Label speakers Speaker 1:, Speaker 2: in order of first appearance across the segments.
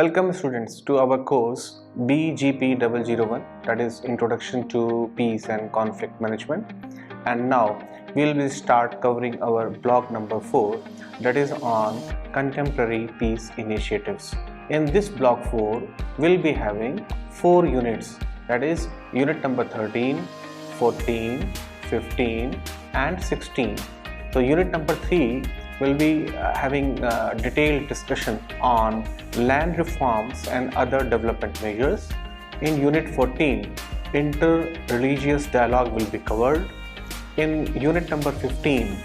Speaker 1: Welcome students to our course BGP001, that is Introduction to Peace and Conflict Management, and now we will start covering our block number 4, that is on contemporary peace initiatives. In this block 4 we will be having 4 units, that is unit number 13, 14, 15 and 16. So unit number 3 will be having detailed discussion on land reforms and other development measures. In unit 14, inter-religious dialogue will be covered. In unit number 15,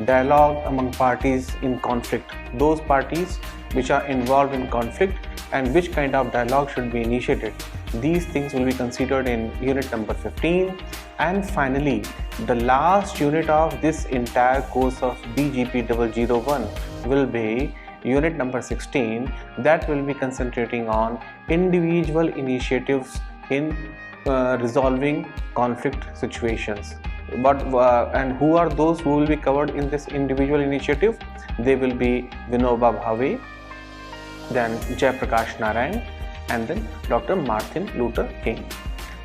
Speaker 1: dialogue among parties in conflict, those parties which are involved in conflict and which kind of dialogue should be initiated. These things will be considered in unit number 15. And finally, the last unit of this entire course of BGP001 will be unit number 16, that will be concentrating on individual initiatives in resolving conflict situations. And who are those who will be covered in this individual initiative? They will be Vinoba Bhave, then Jayaprakash Narayan, and then Dr. Martin Luther King.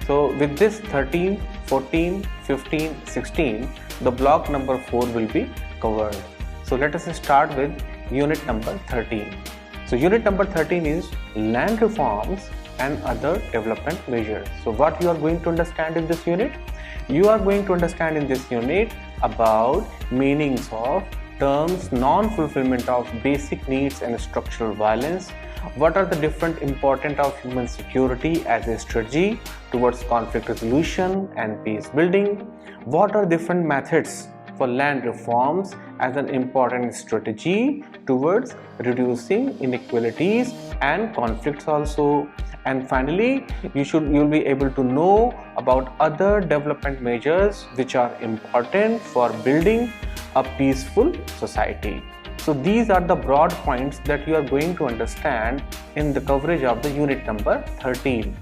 Speaker 1: So with this 13, 14, 15, 16, the block number 4 will be covered. So let us start with unit number 13. So unit number 13 is land reforms and other development measures. So what you are going to understand in this unit? You are going to understand in this unit about meanings of terms non-fulfillment of basic needs and structural violence. What are the different importance of human security as a strategy towards conflict resolution and peace building? What are different methods for land reforms as an important strategy towards reducing inequalities and conflicts also? And finally, you will be able to know about other development measures which are important for building a peaceful society. So these are the broad points that you are going to understand in the coverage of the unit number 13.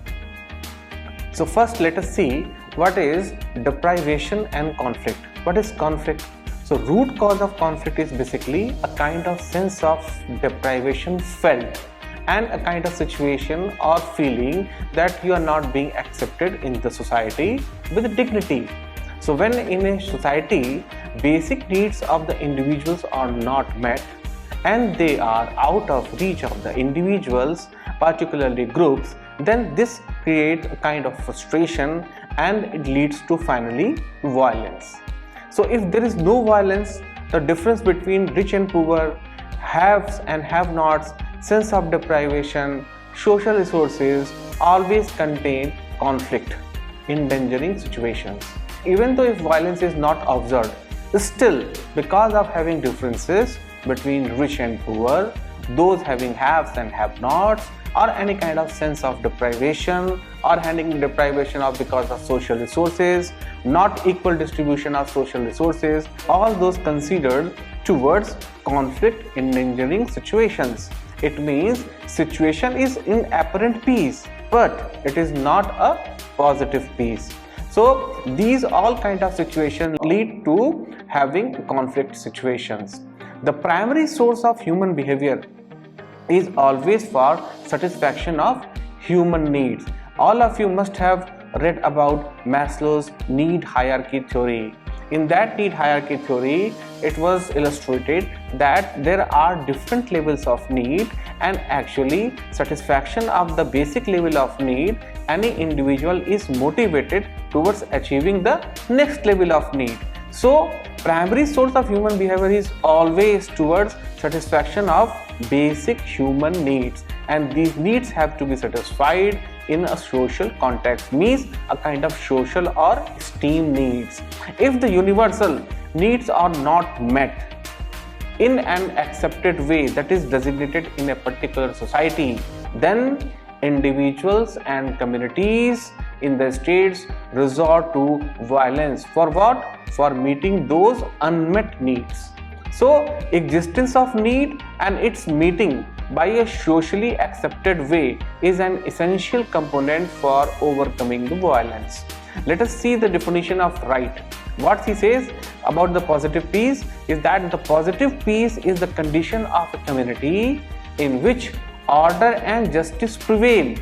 Speaker 1: So first let us see what is deprivation and conflict. What is conflict? So root cause of conflict is basically a kind of sense of deprivation felt and a kind of situation or feeling that you are not being accepted in the society with dignity. So when in a society basic needs of the individuals are not met and they are out of reach of the individuals, particularly groups, then this creates a kind of frustration and it leads to finally violence. So if there is no violence, the difference between rich and poor, haves and have-nots, sense of deprivation, social resources always contain conflict, endangering situations. Even though if violence is not observed, still because of having differences between rich and poor, those having haves and have-nots, or any kind of sense of deprivation or having deprivation of because of social resources, not equal distribution of social resources, all those considered towards conflict endangering situations. It means situation is in apparent peace, but it is not a positive peace. So these all kind of situations lead to having conflict situations. The primary source of human behavior is always for satisfaction of human needs. All of you must have read about Maslow's need hierarchy theory. In that need hierarchy theory, it was illustrated that there are different levels of need, and actually satisfaction of the basic level of need, any individual is motivated towards achieving the next level of need. So primary source of human behavior is always towards satisfaction of basic human needs, and these needs have to be satisfied in a social context, means a kind of social or esteem needs. If the universal needs are not met in an accepted way that is designated in a particular society, then individuals and communities in the states resort to violence. For what? For meeting those unmet needs. So existence of need and its meeting by a socially accepted way is an essential component for overcoming the violence. Let us see the definition of right. What he says about the positive peace is that the positive peace is the condition of a community in which order and justice prevail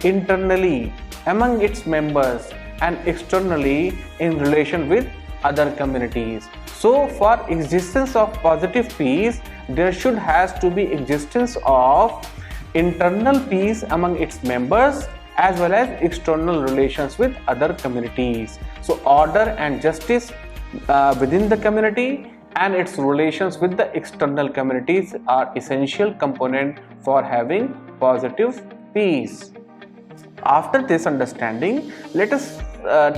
Speaker 1: internally among its members and externally in relation with other communities. So for existence of positive peace, there should has to be existence of internal peace among its members as well as external relations with other communities. So order and justice within the community and its relations with the external communities are essential component for having positive peace. After this understanding, let us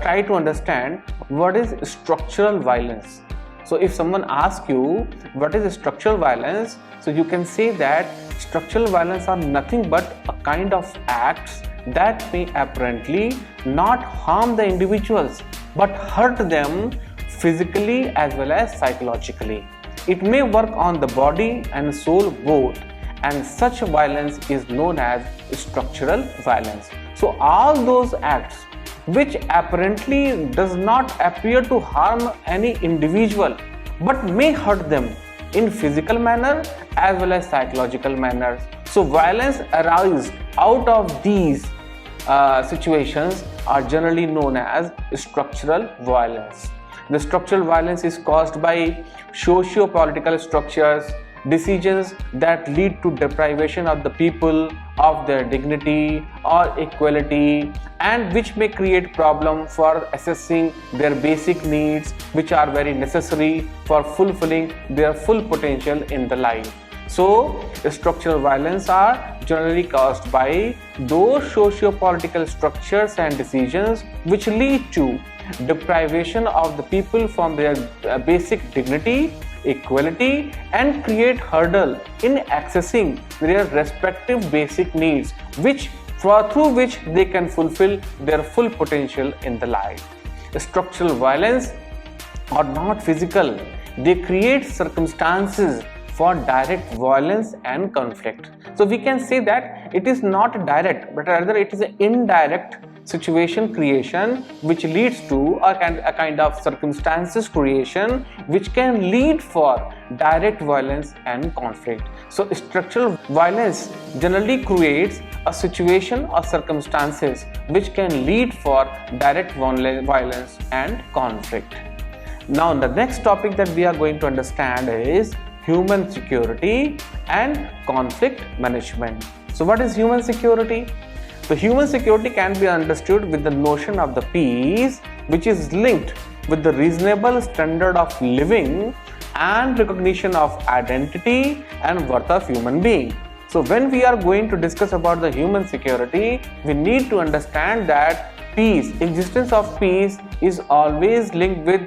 Speaker 1: try to understand what is structural violence. So if someone asks you what is structural violence, so you can say that structural violence are nothing but a kind of acts that may apparently not harm the individuals but hurt them physically as well as psychologically. It may work on the body and soul both, and such violence is known as structural violence. So all those acts which apparently does not appear to harm any individual but may hurt them in physical manner as well as psychological manner. So violence arises out of these situations are generally known as structural violence. The structural violence is caused by socio-political structures, decisions that lead to deprivation of the people of their dignity or equality, and which may create problem for assessing their basic needs, which are very necessary for fulfilling their full potential in the life. So structural violence are generally caused by those socio-political structures and decisions which lead to deprivation of the people from their basic dignity, equality, and create hurdle in accessing their respective basic needs, through which they can fulfill their full potential in the life. Structural violence are not physical. They create circumstances for direct violence and conflict. So we can say that it is not direct, but rather it is an indirect situation creation which leads to a kind of circumstances creation which can lead for direct violence and conflict. So structural violence generally creates a situation or circumstances which can lead for direct violence and conflict. Now the next topic that we are going to understand is human security and conflict management. So what is human security? So human security can be understood with the notion of the peace, which is linked with the reasonable standard of living and recognition of identity and worth of human being. So when we are going to discuss about the human security, we need to understand that existence of peace is always linked with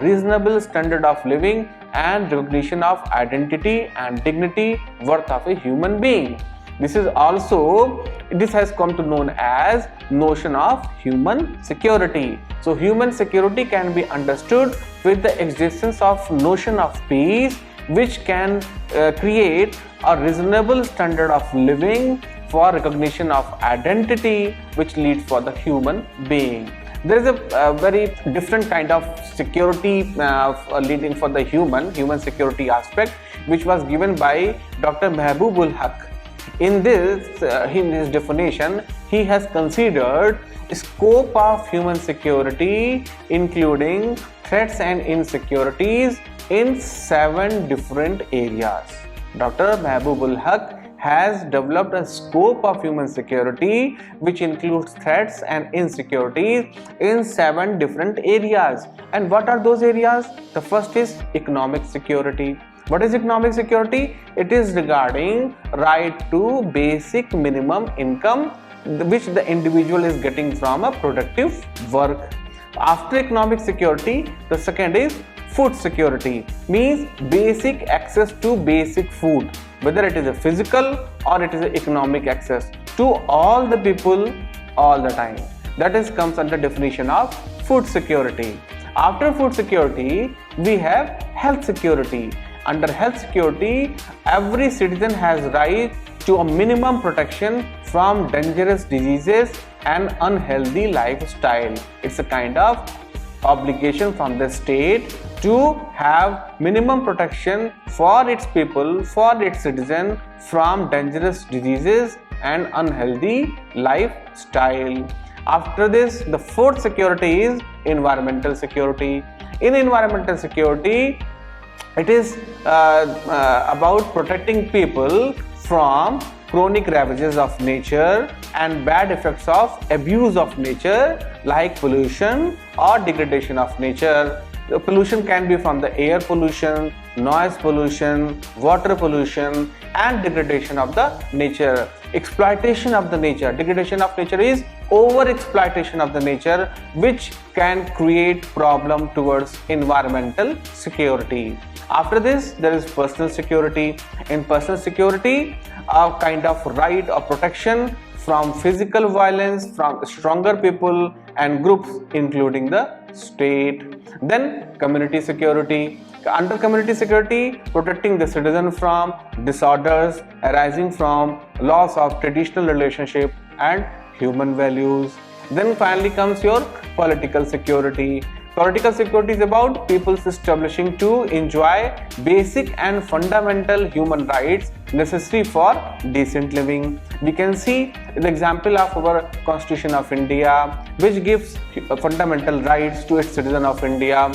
Speaker 1: reasonable standard of living and recognition of identity and dignity, worth of a human being. This has come to known as notion of human security. So human security can be understood with the existence of notion of peace, which can create a reasonable standard of living for recognition of identity, which leads for the human being. There is a very different kind of security leading for the human security aspect, which was given by Dr. Mehboob-ul-Haq. In his definition, he has considered scope of human security including threats and insecurities in 7 different areas. Dr. Mehboob-ul-Haq has developed a scope of human security which includes threats and insecurities in 7 different areas. And what are those areas? The first is economic security. What is economic security? It is regarding right to basic minimum income which the individual is getting from a productive work. After economic security, the second is food security, means basic access to basic food, whether it is a physical or it is an economic access to all the people all the time. That comes under definition of food security. After food security, we have health security. Under health security, every citizen has right to a minimum protection from dangerous diseases and unhealthy lifestyle. It's a kind of obligation from the state to have minimum protection for its people, for its citizens from dangerous diseases and unhealthy lifestyle. After this, the fourth security is environmental security. In environmental security, it is about protecting people from chronic ravages of nature and bad effects of abuse of nature like pollution or degradation of nature. The pollution can be from the air pollution, noise pollution, water pollution, and degradation of the nature. Exploitation of the nature. Degradation of nature is over exploitation of the nature, which can create problem towards environmental security. After this, there is personal security. In personal security, a kind of right or protection from physical violence from stronger people and groups, including the state. Then community security. Under community security, protecting the citizen from disorders arising from loss of traditional relationship and human values. Then finally comes your political security. Political security is about people's establishing to enjoy basic and fundamental human rights necessary for decent living. We can see the example of our Constitution of India, which gives fundamental rights to its citizen of India,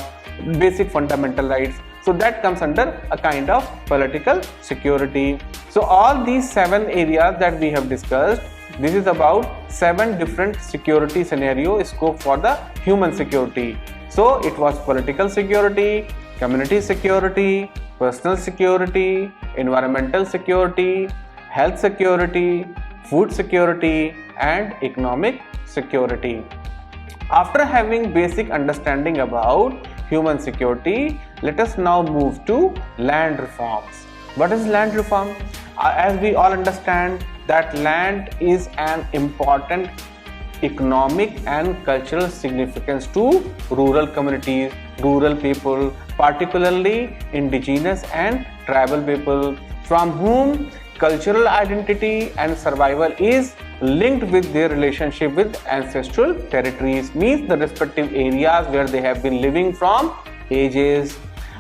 Speaker 1: basic fundamental rights. So that comes under a kind of political security. So all these 7 areas that we have discussed, this is about 7 different security scenario scope for the human security. So it was political security, community security, personal security, environmental security, health security, food security, and economic security. After having basic understanding about human security, let us now move to land reforms. What is land reform? As we all understand that land is an important economic and cultural significance to rural communities, rural people, particularly indigenous and tribal people, from whom cultural identity and survival is linked with their relationship with ancestral territories, means the respective areas where they have been living from ages.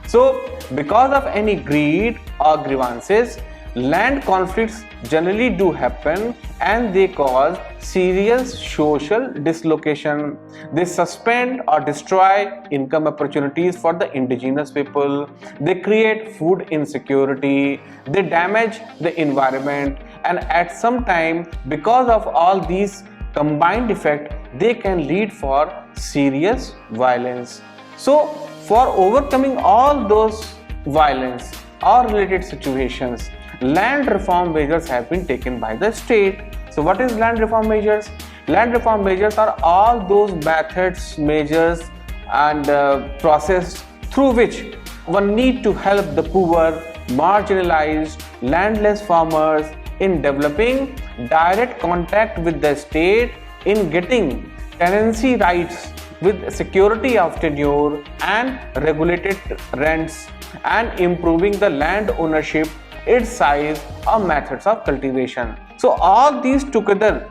Speaker 1: So because of any greed or grievances, land conflicts generally do happen and they cause serious social dislocation. They suspend or destroy income opportunities for the indigenous people. They create food insecurity. They damage the environment, and at some time, because of all these combined effect, they can lead for serious violence. So for overcoming all those violence or related situations, land reform measures have been taken by the state. So what is land reform measures? Land reform measures are all those methods, measures and process through which one need to help the poor, marginalized, landless farmers in developing direct contact with the state, in getting tenancy rights with security of tenure and regulated rents, and improving the land ownership, its size or methods of cultivation. So all these together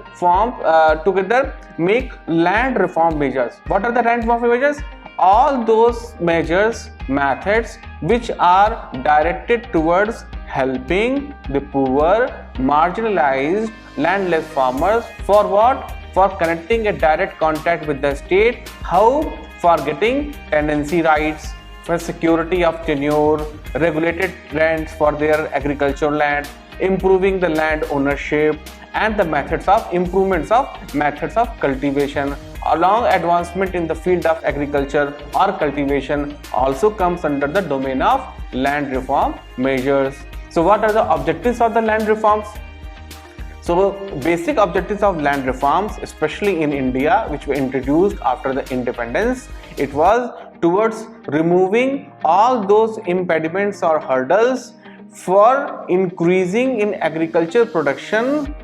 Speaker 1: make land reform measures. What are the land reform measures? All those measures, methods which are directed towards helping the poor, marginalized, landless farmers. For what? For connecting a direct contact with the state. How? For getting tenancy rights, for security of tenure, regulated rents for their agricultural land, improving the land ownership, and the methods of improvements of methods of cultivation. Along advancement in the field of agriculture or cultivation also comes under the domain of land reform measures. So what are the objectives of the land reforms? So basic objectives of land reforms, especially in India, which were introduced after the independence, it was towards removing all those impediments or hurdles for increasing in agriculture production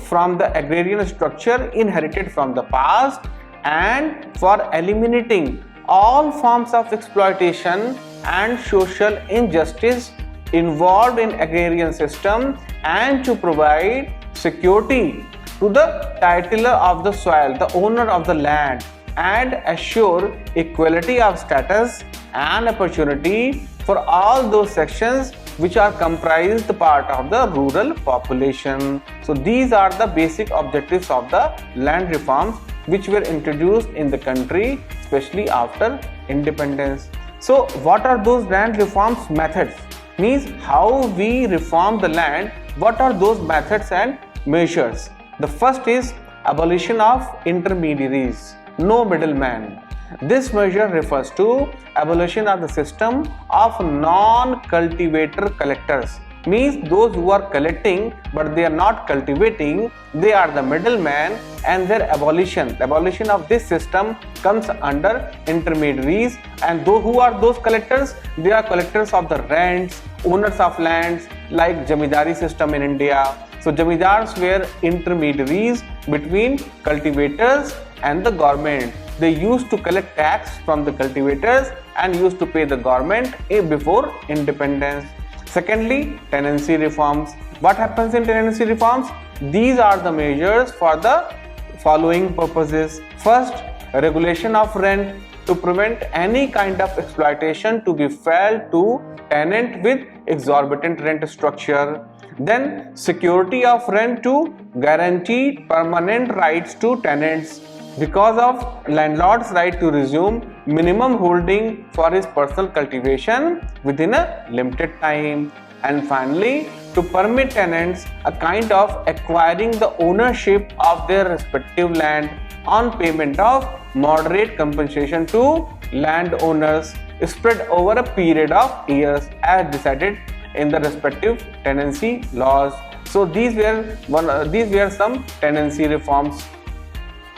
Speaker 1: from the agrarian structure inherited from the past, and for eliminating all forms of exploitation and social injustice involved in agrarian system, and to provide security to the titular of the soil, the owner of the land, and assure equality of status and opportunity for all those sections which are comprised part of the rural population. So these are the basic objectives of the land reforms which were introduced in the country, especially after independence. So what are those land reforms methods? Means how we reform the land, what are those methods and measures? The first is abolition of intermediaries, no middleman. This measure refers to abolition of the system of non-cultivator collectors. Means those who are collecting but they are not cultivating, they are the middleman, and their abolition of this system comes under intermediaries. And those who are those collectors, they are collectors of the rents, owners of lands, like Jamidari system in India. So Jamidars were intermediaries between cultivators and the government. They used to collect tax from the cultivators and used to pay the government before independence. Secondly, tenancy reforms. What happens in tenancy reforms? These are the measures for the following purposes. First, regulation of rent to prevent any kind of exploitation to be felt to tenant with exorbitant rent structure. Then, security of rent to guarantee permanent rights to tenants because of landlord's right to resume minimum holding for his personal cultivation within a limited time. And finally, to permit tenants a kind of acquiring the ownership of their respective land on payment of moderate compensation to landowners spread over a period of years as decided in the respective tenancy laws. So these were some tenancy reforms.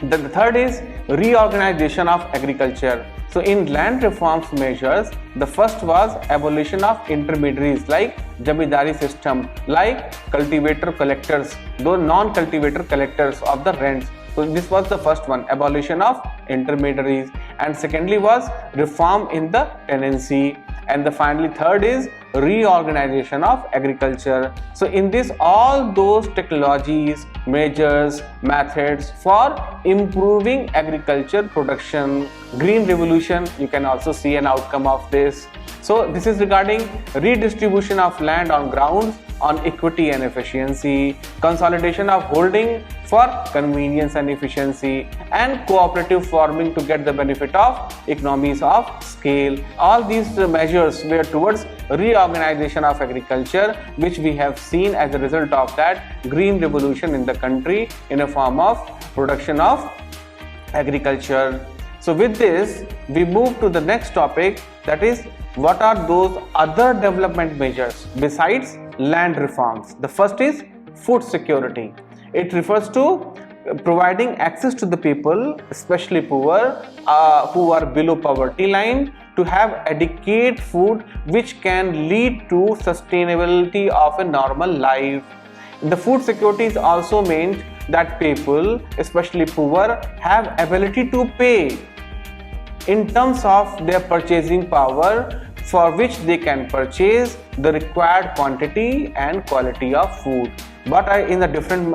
Speaker 1: The third is reorganization of agriculture. So in land reforms measures, the first was abolition of intermediaries like Jamidari system, like cultivator collectors, those non-cultivator collectors of the rents. So this was the first one, abolition of intermediaries. And secondly was reform in the tenancy. And the finally third is reorganization of agriculture. So in this, all those technologies, measures, methods for improving agriculture production. Green revolution, you can also see an outcome of this. So this is regarding redistribution of land on grounds on equity and efficiency, consolidation of holding for convenience and efficiency, and cooperative farming to get the benefit of economies of scale. All these measures were towards reorganization of agriculture, which we have seen as a result of that green revolution in the country in a form of production of agriculture. So with this, we move to the next topic, that is what are those other development measures besides land reforms. The first is food security. It refers to providing access to the people, especially poor, who are below poverty line, to have adequate food which can lead to sustainability of a normal life. The food security is also meant that people, especially poor, have ability to pay in terms of their purchasing power, for which they can purchase the required quantity and quality of food. But in the different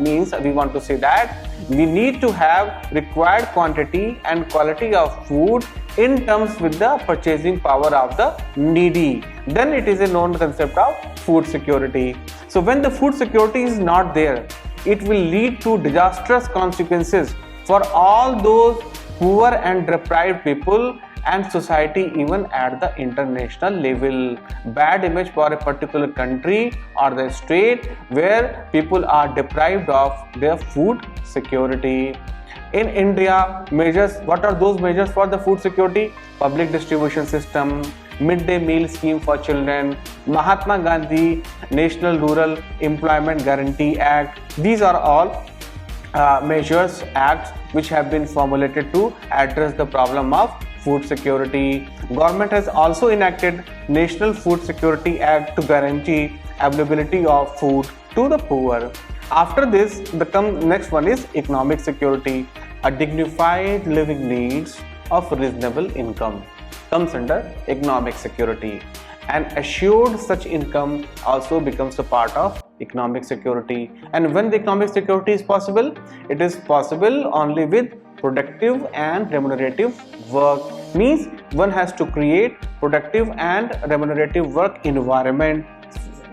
Speaker 1: means, we want to say that we need to have required quantity and quality of food in terms with the purchasing power of the needy. Then it is a known concept of food security. So when the food security is not there, it will lead to disastrous consequences for all those poor and deprived people and society, even at the international level. Bad image for a particular country or the state where people are deprived of their food security. In India, measures, what are those measures for the food security? Public distribution system, midday meal scheme for children, Mahatma Gandhi National Rural Employment Guarantee Act. These are all measures, acts which have been formulated to address the problem of food security. Government has also enacted National Food Security Act to guarantee availability of food to the poor. After this, the next one is economic security. A dignified living needs of reasonable income comes under economic security, and assured such income also becomes a part of economic security. And when the economic security is possible, it is possible only with productive and remunerative work. Means one has to create productive and remunerative work environment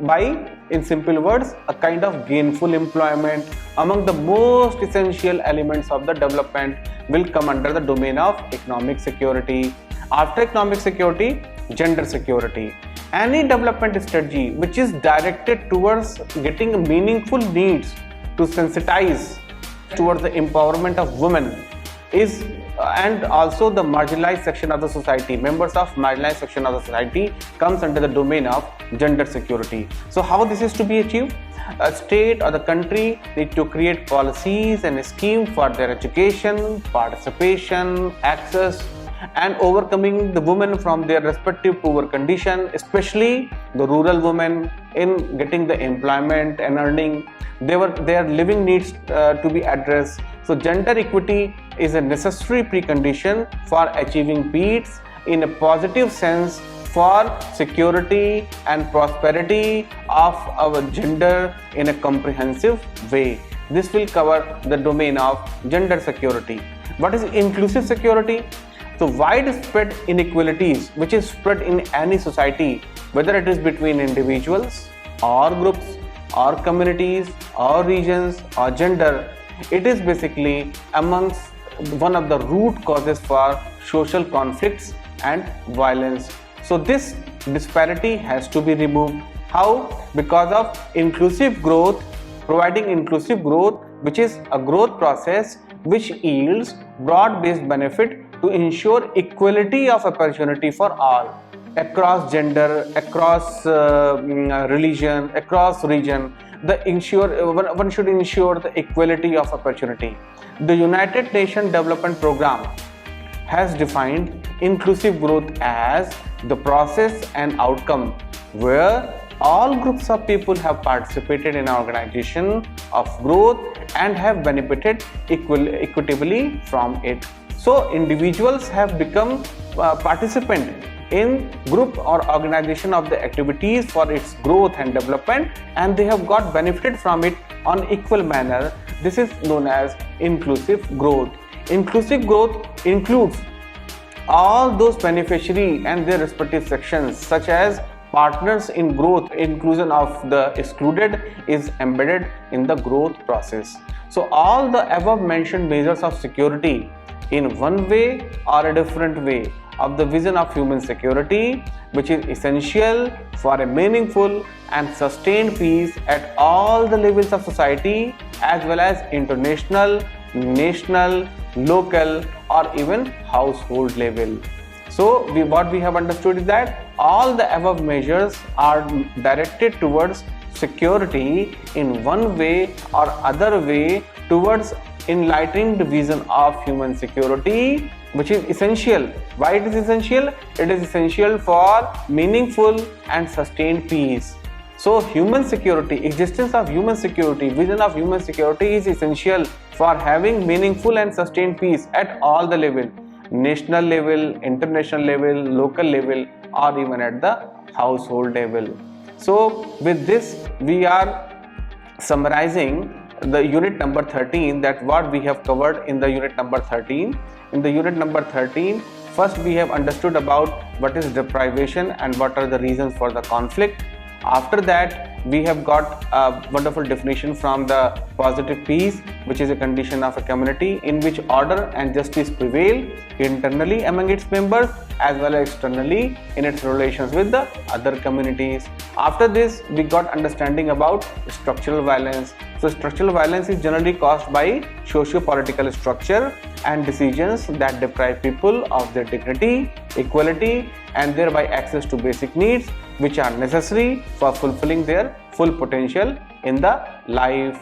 Speaker 1: by, in simple words, a kind of gainful employment. Among the most essential elements of the development will come under the domain of economic security. After economic security, gender security. Any development strategy which is directed towards getting meaningful needs to sensitize towards the empowerment of women is and also the marginalized section of the society, members of marginalized section of the society comes under the domain of gender security. So how this is to be achieved? A state or the country need to create policies and schemes for their education, participation, access, and overcoming the women from their respective poor condition, especially the rural women, in getting the employment and earning. Their living needs to be addressed. So gender equity is a necessary precondition for achieving peace in a positive sense for security and prosperity of our gender in a comprehensive way. This will cover the domain of gender security. What is inclusive security? So widespread inequalities which is spread in any society, whether it is between individuals or groups or communities or regions or gender, it is basically amongst one of the root causes for social conflicts and violence. So this disparity has to be removed. How? Because of inclusive growth, providing inclusive growth, which is a growth process which yields broad-based benefit to ensure equality of opportunity for all, across gender, across religion, across region. One should ensure the equality of opportunity. The United Nations Development Program has defined inclusive growth as the process and outcome where all groups of people have participated in an organization of growth and have benefited equitably from it. So individuals have become participant in group or organization of the activities for its growth and development, and they have got benefited from it on equal manner. This is known as inclusive growth. Inclusive growth includes all those beneficiaries and their respective sections, such as partners in growth. Inclusion of the excluded is embedded in the growth process. So all the above mentioned measures of security in one way or a different way of the vision of human security, which is essential for a meaningful and sustained peace at all the levels of society, as well as international, national, local, or even household level. So what we have understood is that all the above measures are directed towards security in one way or other way towards enlightening the vision of human security, which is essential. Why it is essential? It is essential for meaningful and sustained peace. So human security, existence of human security, vision of human security is essential for having meaningful and sustained peace at all the level, national level, international level, local level, or even at the household level. So with this we are summarizing the unit number 13, that what we have covered in the unit number 13. In the unit number 13, first we have understood about what is deprivation and what are the reasons for the conflict. After that, we have got a wonderful definition from the positive peace, which is a condition of a community in which order and justice prevail internally among its members as well as externally in its relations with the other communities. After this, we got understanding about structural violence. So structural violence is generally caused by socio-political structure and decisions that deprive people of their dignity, equality, and thereby access to basic needs which are necessary for fulfilling their full potential in the life.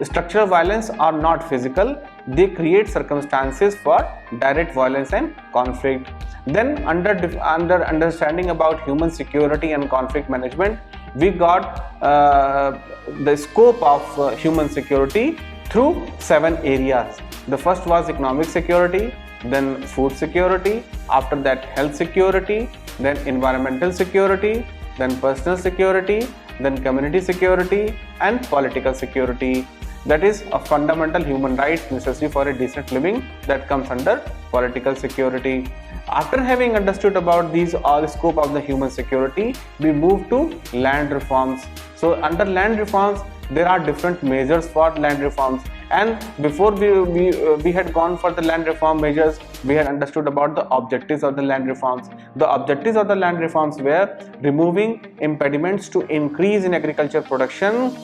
Speaker 1: Structural violence are not physical, they create circumstances for direct violence and conflict. Then under understanding about human security and conflict management, we got the scope of human security through 7 areas. The first was economic security, then food security, after that health security, then environmental security, then personal security, then community security and political security. that is a fundamental human right necessary for a decent living, that comes under political security. After having understood about these all scope of the human security, we move to land reforms. So under land reforms, there are different measures for land reforms, and before we had gone for the land reform measures, we had understood about the objectives of the land reforms. The objectives of the land reforms were removing impediments to increase in agriculture production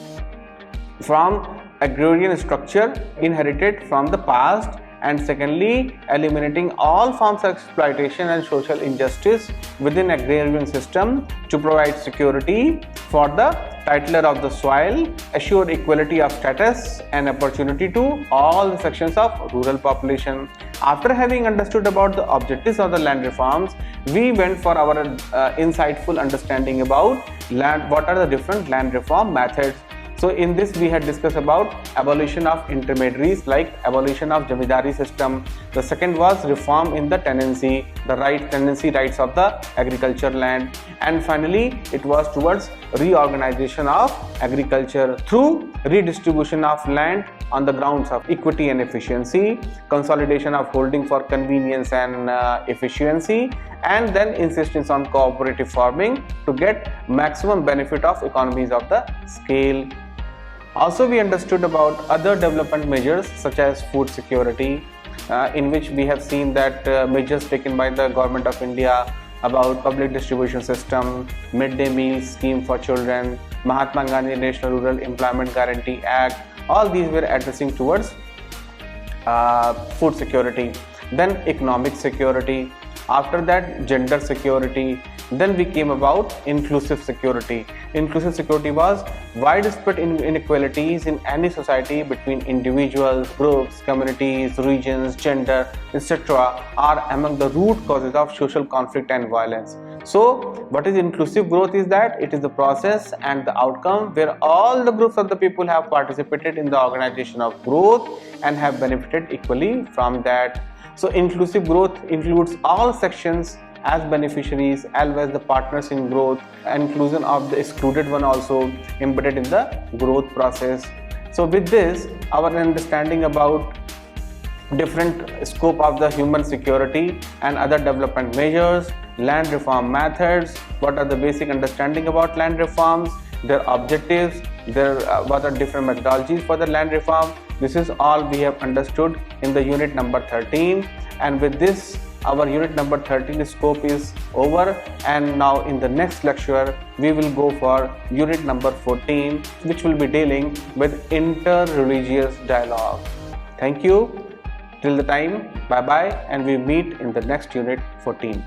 Speaker 1: from agrarian structure inherited from the past, and secondly, eliminating all forms of exploitation and social injustice within agrarian system to provide security for the titler of the soil, assure equality of status and opportunity to all the sections of rural population. After having understood about the objectives of the land reforms, we went for our insightful understanding about what are the different land reform methods. So in this we had discussed about abolition of intermediaries, like abolition of Jamindari system. The second was reform in the tenancy, the tenancy rights of the agriculture land, and finally it was towards reorganization of agriculture through redistribution of land on the grounds of equity and efficiency, consolidation of holding for convenience and efficiency, and then insistence on cooperative farming to get maximum benefit of economies of the scale. Also, we understood about other development measures such as food security, in which we have seen that measures taken by the Government of India about public distribution system, midday meal scheme for children, Mahatma Gandhi National Rural Employment Guarantee Act, all these were addressing towards food security. Then economic security, after that gender security, then we came about inclusive security. Inclusive security was widespread inequalities in any society between individuals, groups, communities, regions, gender, etc. are among the root causes of social conflict and violence. So what is inclusive growth is that it is the process and the outcome where all the groups of the people have participated in the organization of growth and have benefited equally from that. So inclusive growth includes all sections as beneficiaries as well as the partners in growth, inclusion of the excluded one also embedded in the growth process. So with this, our understanding about different scope of the human security and other development measures, land reform methods, what are the basic understanding about land reforms, their objectives, what are different methodologies for the land reform. This is all we have understood in the unit number 13, and with this our unit number 13 scope is over, and now in the next lecture we will go for unit number 14, which will be dealing with inter-religious dialogue. Thank you. Till the time, bye bye, and we meet in the next unit 14.